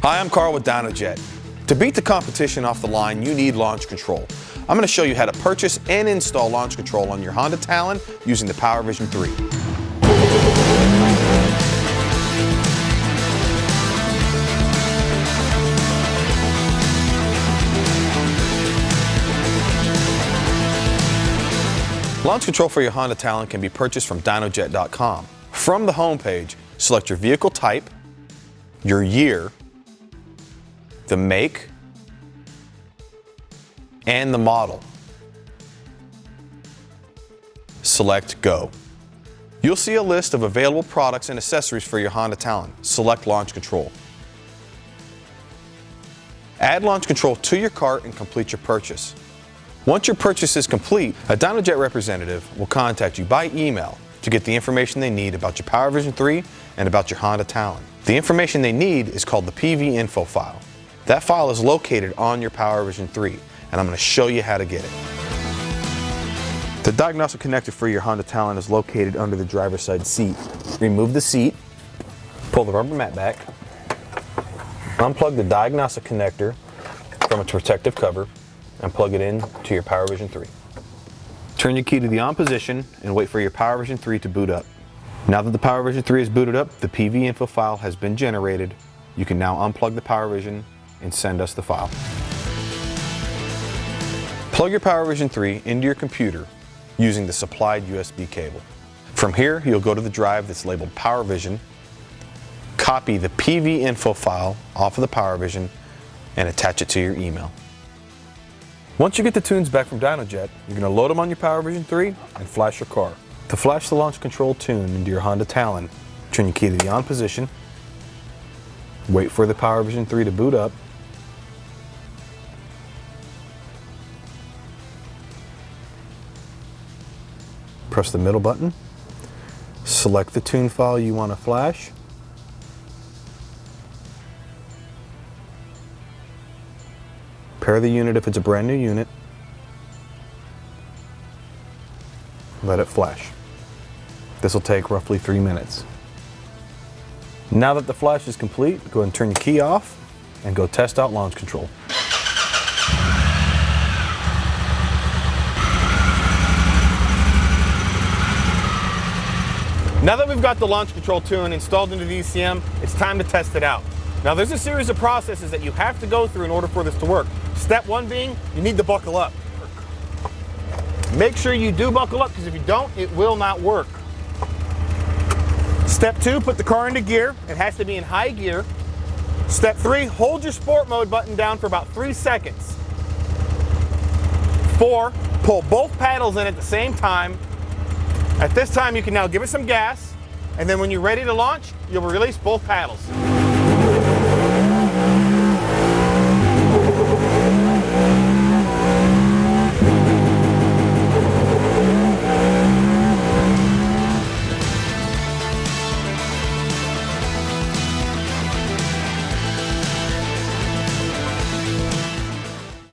Hi, I'm Carl with Dynojet. To beat the competition off the line, you need launch control. I'm going to show you how to purchase and install launch control on your Honda Talon using the PowerVision 3. Launch control for your Honda Talon can be purchased from Dynojet.com. From the home page, select your vehicle type, your year, the make, and the model. Select Go. You'll see a list of available products and accessories for your Honda Talon. Select Launch Control. Add launch control to your cart and complete your purchase. Once your purchase is complete, a Dynojet representative will contact you by email to get the information they need about your PowerVision 3 and about your Honda Talon. The information they need is called the PV info file. That file is located on your PowerVision 3, and I'm going to show you how to get it. The diagnostic connector for your Honda Talon is located under the driver's side seat. Remove the seat, pull the rubber mat back, unplug the diagnostic connector from its protective cover, and plug it in to your PowerVision 3. Turn your key to the on position and wait for your PowerVision 3 to boot up. Now that the PowerVision 3 is booted up, the PV info file has been generated. You can now unplug the PowerVision and send us the file. Plug your PowerVision 3 into your computer using the supplied USB cable. From here, you'll go to the drive that's labeled PowerVision, copy the PV info file off of the PowerVision, and attach it to your email. Once you get the tunes back from Dynojet, you're going to load them on your PowerVision 3 and flash your car. To flash the launch control tune into your Honda Talon, turn your key to the on position, wait for the PowerVision 3 to boot up, press the middle button, select the tune file you want to flash, pair the unit if it's a brand new unit, let it flash. This will take roughly 3 minutes. Now that the flash is complete, go ahead and turn your key off and go test out launch control. Now that we've got the launch control tune installed into the ECM, it's time to test it out. Now there's a series of processes that you have to go through in order for this to work. Step one being, you need to buckle up. Make sure you do buckle up, because if you don't, it will not work. Step two, put the car into gear. It has to be in high gear. Step three, hold your sport mode button down for about 3 seconds. 4, pull both paddles in at the same time. At this time, you can now give it some gas, and then when you're ready to launch, you'll release both paddles.